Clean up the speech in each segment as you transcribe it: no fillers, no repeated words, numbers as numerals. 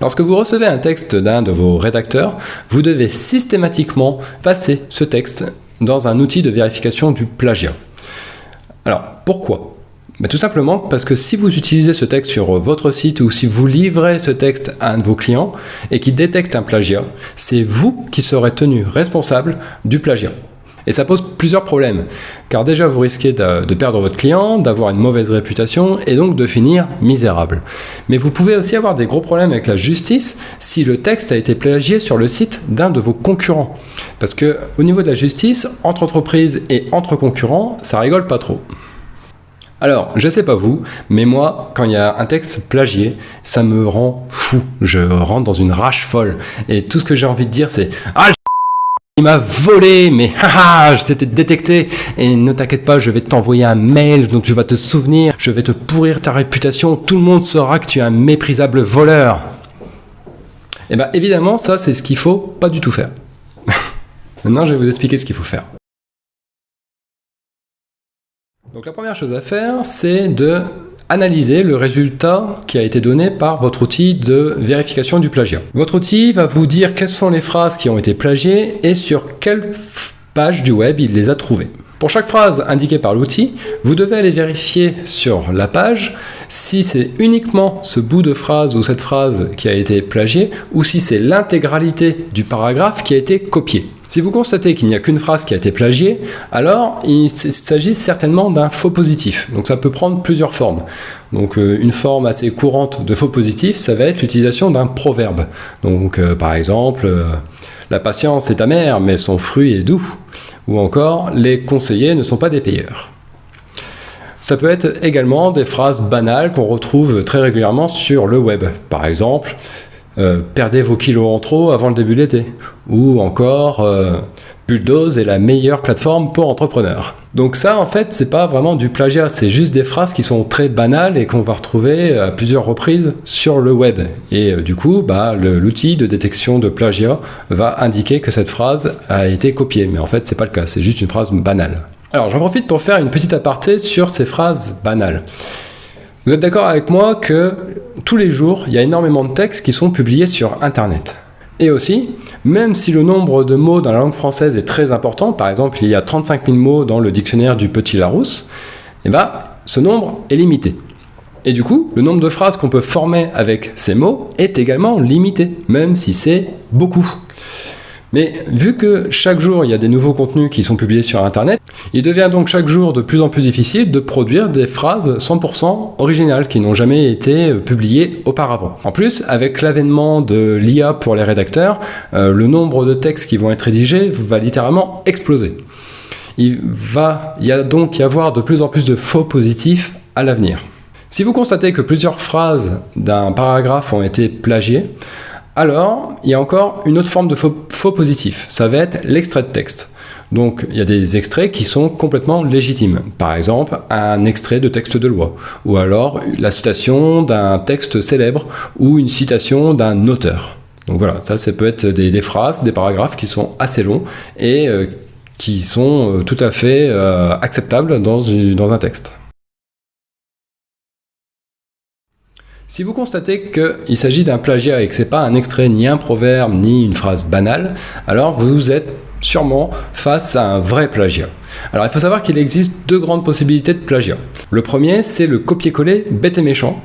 Lorsque vous recevez un texte d'un de vos rédacteurs, vous devez systématiquement passer ce texte dans un outil de vérification du plagiat. Alors, pourquoi ? Tout simplement parce que si vous utilisez ce texte sur votre site ou si vous livrez ce texte à un de vos clients et qu'il détecte un plagiat, c'est vous qui serez tenu responsable du plagiat. Et ça pose plusieurs problèmes, car déjà vous risquez de perdre votre client, d'avoir une mauvaise réputation et donc de finir misérable. Mais vous pouvez aussi avoir des gros problèmes avec la justice si le texte a été plagié sur le site d'un de vos concurrents. Parce que au niveau de la justice, entre entreprises et entre concurrents, ça rigole pas trop. Alors, je sais pas vous, mais moi, quand il y a un texte plagié, ça me rend fou. Je rentre dans une rage folle. Et tout ce que j'ai envie de dire, c'est « Ah, il m'a volé, mais haha, je t'ai détecté. Et ne t'inquiète pas, je vais t'envoyer un mail dont tu vas te souvenir. Je vais te pourrir ta réputation. Tout le monde saura que tu es un méprisable voleur. » Et bien évidemment, ça c'est ce qu'il faut pas du tout faire. Maintenant, je vais vous expliquer ce qu'il faut faire. Donc la première chose à faire, c'est de analyser le résultat qui a été donné par votre outil de vérification du plagiat. Votre outil va vous dire quelles sont les phrases qui ont été plagiées et sur quelle page du web il les a trouvées. Pour chaque phrase indiquée par l'outil, vous devez aller vérifier sur la page si c'est uniquement ce bout de phrase ou cette phrase qui a été plagiée ou si c'est l'intégralité du paragraphe qui a été copié. Si vous constatez qu'il n'y a qu'une phrase qui a été plagiée, alors il s'agit certainement d'un faux positif. Donc ça peut prendre plusieurs formes. Donc une forme assez courante de faux positif, ça va être l'utilisation d'un proverbe. Donc par exemple, la patience est amère, mais son fruit est doux. Ou encore, les conseillers ne sont pas des payeurs. Ça peut être également des phrases banales qu'on retrouve très régulièrement sur le web. Par exemple, perdez vos kilos en trop avant le début de l'été. Ou encore, Bulldoze est la meilleure plateforme pour entrepreneurs. Donc ça, en fait, c'est pas vraiment du plagiat, c'est juste des phrases qui sont très banales et qu'on va retrouver à plusieurs reprises sur le web. Et du coup, l'outil de détection de plagiat va indiquer que cette phrase a été copiée. Mais en fait, c'est pas le cas, c'est juste une phrase banale. Alors, j'en profite pour faire une petite aparté sur ces phrases banales. Vous êtes d'accord avec moi que tous les jours, il y a énormément de textes qui sont publiés sur Internet. Et aussi, même si le nombre de mots dans la langue française est très important, par exemple il y a 35 000 mots dans le dictionnaire du Petit Larousse, ce nombre est limité. Et du coup, le nombre de phrases qu'on peut former avec ces mots est également limité, même si c'est beaucoup. Mais vu que chaque jour il y a des nouveaux contenus qui sont publiés sur Internet, il devient donc chaque jour de plus en plus difficile de produire des phrases 100% originales qui n'ont jamais été publiées auparavant. En plus, avec l'avènement de l'IA pour les rédacteurs, le nombre de textes qui vont être rédigés va littéralement exploser. Il va donc y avoir de plus en plus de faux positifs à l'avenir. Si vous constatez que plusieurs phrases d'un paragraphe ont été plagiées, alors, il y a encore une autre forme de faux positif, ça va être l'extrait de texte. Donc, il y a des extraits qui sont complètement légitimes. Par exemple, un extrait de texte de loi, ou alors la citation d'un texte célèbre, ou une citation d'un auteur. Donc voilà, ça peut être des phrases, des paragraphes qui sont assez longs et qui sont tout à fait acceptables dans un texte. Si vous constatez qu'il s'agit d'un plagiat et que ce n'est pas un extrait, ni un proverbe, ni une phrase banale, alors vous êtes sûrement face à un vrai plagiat. Alors il faut savoir qu'il existe deux grandes possibilités de plagiat. Le premier, c'est le copier-coller bête et méchant.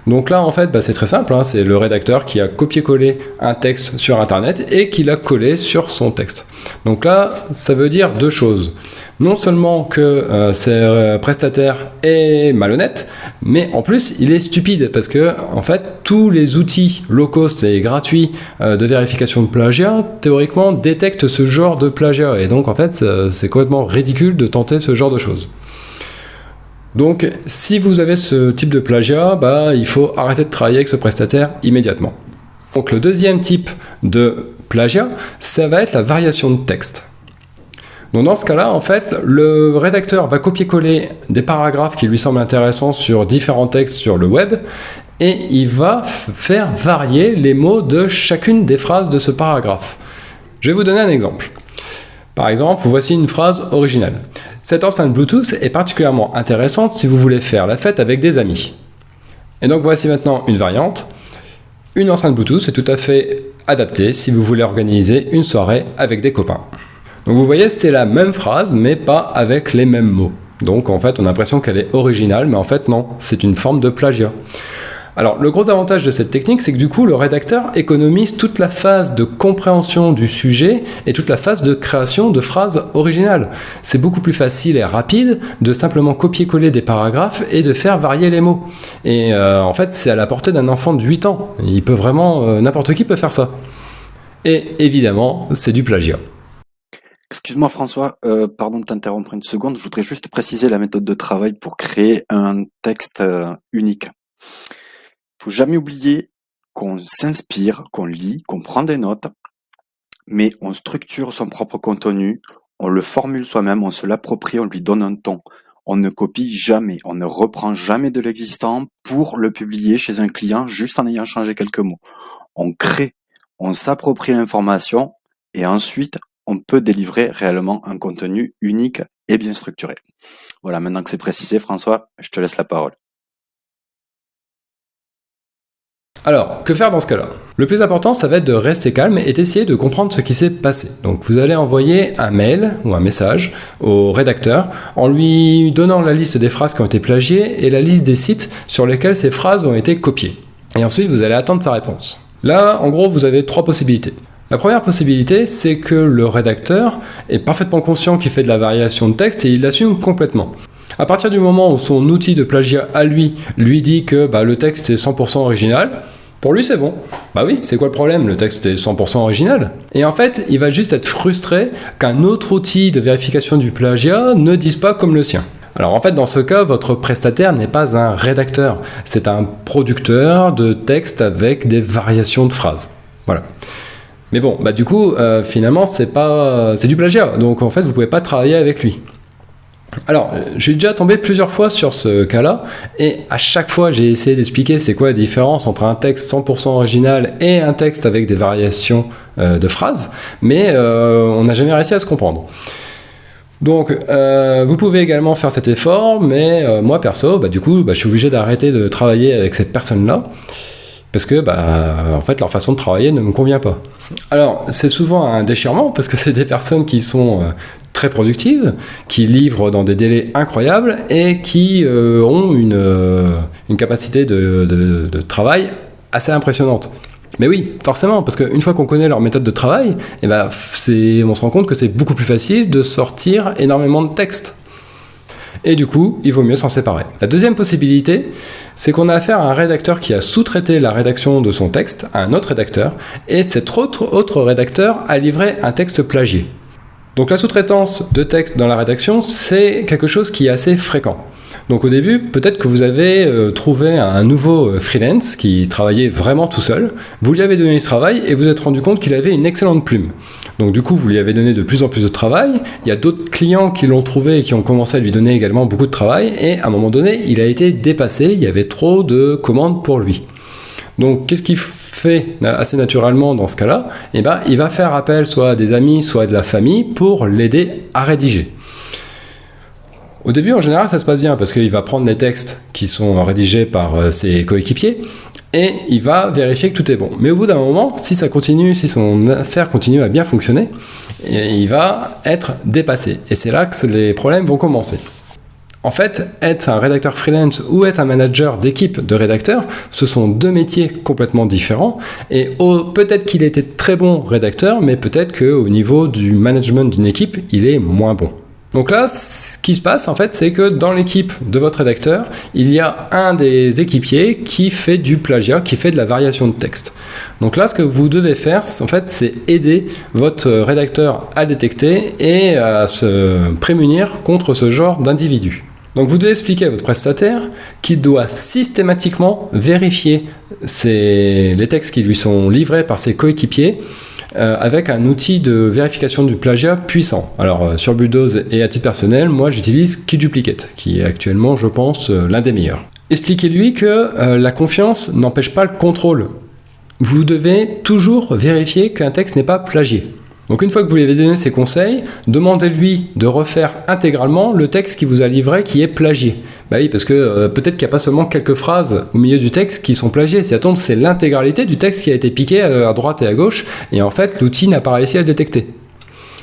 Donc là, en fait, c'est très simple, c'est le rédacteur qui a copié-collé un texte sur Internet et qui l'a collé sur son texte. Donc là, ça veut dire deux choses. Non seulement que ce prestataire est malhonnête, mais en plus, il est stupide parce que, en fait, tous les outils low cost et gratuits de vérification de plagiat, théoriquement, détectent ce genre de plagiat. Et donc, en fait, c'est complètement ridicule de tenter ce genre de choses. Donc, si vous avez ce type de plagiat, il faut arrêter de travailler avec ce prestataire immédiatement. Donc, le deuxième type de plagiat, ça va être la variation de texte. Donc, dans ce cas-là, en fait, le rédacteur va copier-coller des paragraphes qui lui semblent intéressants sur différents textes sur le web et il va faire varier les mots de chacune des phrases de ce paragraphe. Je vais vous donner un exemple. Par exemple, voici une phrase originale. Cette enceinte Bluetooth est particulièrement intéressante si vous voulez faire la fête avec des amis. Et donc voici maintenant une variante. Une enceinte Bluetooth est tout à fait adaptée si vous voulez organiser une soirée avec des copains. Donc vous voyez, c'est la même phrase, mais pas avec les mêmes mots. Donc en fait, on a l'impression qu'elle est originale, mais en fait non, c'est une forme de plagiat. Alors le gros avantage de cette technique, c'est que du coup, le rédacteur économise toute la phase de compréhension du sujet et toute la phase de création de phrases originales. C'est beaucoup plus facile et rapide de simplement copier-coller des paragraphes et de faire varier les mots. Et en fait, c'est à la portée d'un enfant de 8 ans. Il peut vraiment, n'importe qui peut faire ça. Et évidemment, c'est du plagiat. Excuse-moi François, pardon de t'interrompre une seconde, je voudrais juste préciser la méthode de travail pour créer un texte unique. Faut jamais oublier qu'on s'inspire, qu'on lit, qu'on prend des notes, mais on structure son propre contenu, on le formule soi-même, on se l'approprie, on lui donne un ton. On ne copie jamais, on ne reprend jamais de l'existant pour le publier chez un client juste en ayant changé quelques mots. On crée, on s'approprie l'information et ensuite on peut délivrer réellement un contenu unique et bien structuré. Voilà, maintenant que c'est précisé, François, je te laisse la parole. Alors, que faire dans ce cas-là? Le plus important, ça va être de rester calme et d'essayer de comprendre ce qui s'est passé. Donc vous allez envoyer un mail ou un message au rédacteur en lui donnant la liste des phrases qui ont été plagiées et la liste des sites sur lesquels ces phrases ont été copiées. Et ensuite, vous allez attendre sa réponse. Là, en gros, vous avez 3 possibilités. La première possibilité, c'est que le rédacteur est parfaitement conscient qu'il fait de la variation de texte et il l'assume complètement. À partir du moment où son outil de plagiat à lui dit que le texte est 100% original, pour lui c'est bon. Bah oui, c'est quoi le problème? Le texte est 100% original. Et en fait, il va juste être frustré qu'un autre outil de vérification du plagiat ne dise pas comme le sien. Alors en fait, dans ce cas, votre prestataire n'est pas un rédacteur, c'est un producteur de texte avec des variations de phrases. Voilà. Mais bon, du coup, finalement, c'est du plagiat, donc en fait, vous pouvez pas travailler avec lui. Alors, je suis déjà tombé plusieurs fois sur ce cas-là, et à chaque fois, j'ai essayé d'expliquer c'est quoi la différence entre un texte 100% original et un texte avec des variations de phrases, mais on n'a jamais réussi à se comprendre. Donc, vous pouvez également faire cet effort, mais moi, perso, je suis obligé d'arrêter de travailler avec cette personne-là, parce que en fait leur façon de travailler ne me convient pas. Alors c'est souvent un déchirement parce que c'est des personnes qui sont très productives, qui livrent dans des délais incroyables et qui ont une capacité de travail assez impressionnante. Mais oui, forcément, parce qu'une fois qu'on connaît leur méthode de travail, on se rend compte que c'est beaucoup plus facile de sortir énormément de textes. Et du coup, il vaut mieux s'en séparer. La deuxième possibilité, c'est qu'on a affaire à un rédacteur qui a sous-traité la rédaction de son texte à un autre rédacteur, et cet autre rédacteur a livré un texte plagié. Donc la sous-traitance de texte dans la rédaction, c'est quelque chose qui est assez fréquent. Donc au début, peut-être que vous avez trouvé un nouveau freelance qui travaillait vraiment tout seul, vous lui avez donné du travail et vous vous êtes rendu compte qu'il avait une excellente plume. Donc du coup, vous lui avez donné de plus en plus de travail, il y a d'autres clients qui l'ont trouvé et qui ont commencé à lui donner également beaucoup de travail, et à un moment donné, il a été dépassé, il y avait trop de commandes pour lui. Donc qu'est-ce qu'il fait assez naturellement dans ce cas-là? Il va faire appel soit à des amis, soit à de la famille pour l'aider à rédiger. Au début, en général, ça se passe bien parce qu'il va prendre les textes qui sont rédigés par ses coéquipiers et il va vérifier que tout est bon. Mais au bout d'un moment, si son affaire continue à bien fonctionner, il va être dépassé. Et c'est là que les problèmes vont commencer. En fait, être un rédacteur freelance ou être un manager d'équipe de rédacteurs, ce sont 2 métiers complètement différents. Et peut-être qu'il était très bon rédacteur, mais peut-être qu'au niveau du management d'une équipe, il est moins bon. Donc là, ce qui se passe, en fait, c'est que dans l'équipe de votre rédacteur, il y a un des équipiers qui fait du plagiat, qui fait de la variation de texte. Donc là, ce que vous devez faire, en fait, c'est aider votre rédacteur à le détecter et à se prémunir contre ce genre d'individus. Donc vous devez expliquer à votre prestataire qu'il doit systématiquement vérifier les textes qui lui sont livrés par ses coéquipiers avec un outil de vérification du plagiat puissant. Alors sur Bulldoze et à titre personnel, moi j'utilise KeyDuplicate, qui est actuellement, je pense, l'un des meilleurs. Expliquez-lui que la confiance n'empêche pas le contrôle. Vous devez toujours vérifier qu'un texte n'est pas plagié. Donc une fois que vous lui avez donné ces conseils, demandez-lui de refaire intégralement le texte qui vous a livré qui est plagié. Bah oui, parce que peut-être qu'il n'y a pas seulement quelques phrases au milieu du texte qui sont plagiées. Si ça tombe, c'est l'intégralité du texte qui a été piqué à droite et à gauche, et en fait, l'outil n'a pas réussi à le détecter.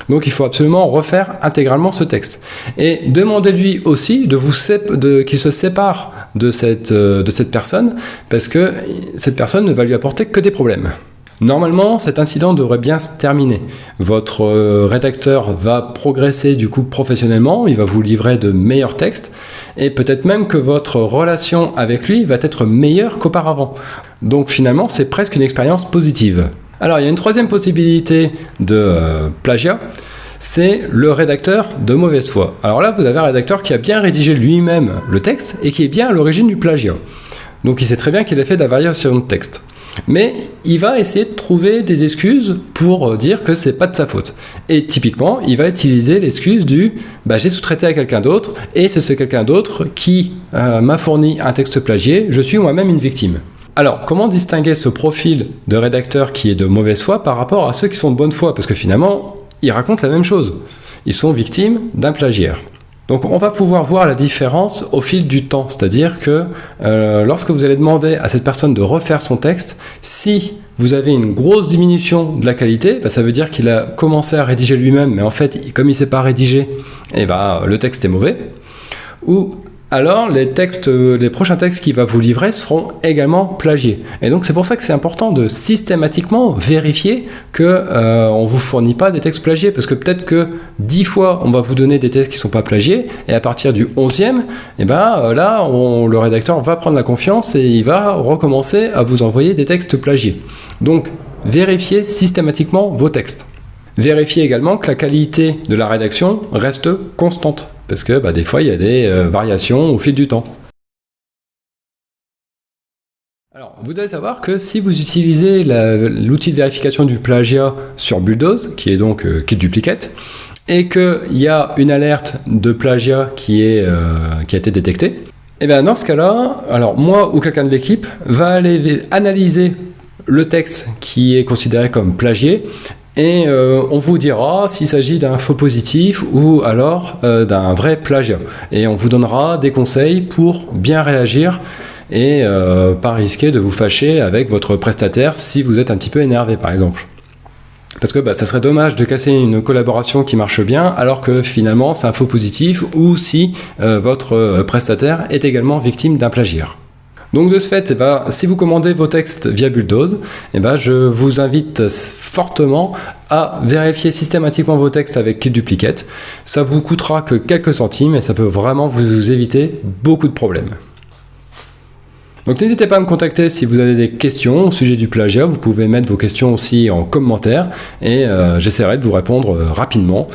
Donc il faut absolument refaire intégralement ce texte. Et demandez-lui aussi qu'il se sépare de cette personne, parce que cette personne ne va lui apporter que des problèmes. Normalement, cet incident devrait bien se terminer. Votre rédacteur va progresser du coup professionnellement, il va vous livrer de meilleurs textes, et peut-être même que votre relation avec lui va être meilleure qu'auparavant. Donc finalement, c'est presque une expérience positive. Alors, il y a une troisième possibilité de plagiat, c'est le rédacteur de mauvaise foi. Alors là, vous avez un rédacteur qui a bien rédigé lui-même le texte et qui est bien à l'origine du plagiat. Donc il sait très bien qu'il a fait de la variation de texte. Mais il va essayer de trouver des excuses pour dire que c'est pas de sa faute. Et typiquement, il va utiliser l'excuse du j'ai sous-traité à quelqu'un d'autre et c'est ce quelqu'un d'autre qui m'a fourni un texte plagié, je suis moi-même une victime. Alors, comment distinguer ce profil de rédacteur qui est de mauvaise foi par rapport à ceux qui sont de bonne foi? Parce que finalement, ils racontent la même chose. Ils sont victimes d'un plagiat. Donc on va pouvoir voir la différence au fil du temps, c'est-à-dire que lorsque vous allez demander à cette personne de refaire son texte, si vous avez une grosse diminution de la qualité, ça veut dire qu'il a commencé à rédiger lui-même, mais en fait, comme il ne s'est pas rédigé, le texte est mauvais. Ou alors les prochains textes qu'il va vous livrer seront également plagiés. Et donc c'est pour ça que c'est important de systématiquement vérifier qu'on ne vous fournit pas des textes plagiés, parce que peut-être que 10 fois on va vous donner des textes qui ne sont pas plagiés, et à partir du 11e, le rédacteur va prendre la confiance et il va recommencer à vous envoyer des textes plagiés. Donc vérifiez systématiquement vos textes. Vérifiez également que la qualité de la rédaction reste constante, parce que des fois il y a des variations au fil du temps. Alors, vous devez savoir que si vous utilisez l'outil de vérification du plagiat sur Bulldoze, qui est donc KillDuplicate, et qu'il y a une alerte de plagiat qui a été détectée, dans ce cas-là, alors moi ou quelqu'un de l'équipe va aller analyser le texte qui est considéré comme plagié, et on vous dira s'il s'agit d'un faux positif ou alors d'un vrai plagiat. Et on vous donnera des conseils pour bien réagir et pas risquer de vous fâcher avec votre prestataire si vous êtes un petit peu énervé par exemple. Parce que ça serait dommage de casser une collaboration qui marche bien alors que finalement c'est un faux positif, ou si votre prestataire est également victime d'un plagiat. Donc de ce fait, si vous commandez vos textes via Bulldoze, je vous invite fortement à vérifier systématiquement vos textes avec KillDuplicate. Ça vous coûtera que quelques centimes et ça peut vraiment vous éviter beaucoup de problèmes. Donc n'hésitez pas à me contacter si vous avez des questions au sujet du plagiat. Vous pouvez mettre vos questions aussi en commentaire et j'essaierai de vous répondre rapidement.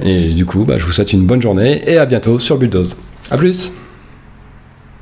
Et du coup, je vous souhaite une bonne journée et à bientôt sur Bulldoze. A plus!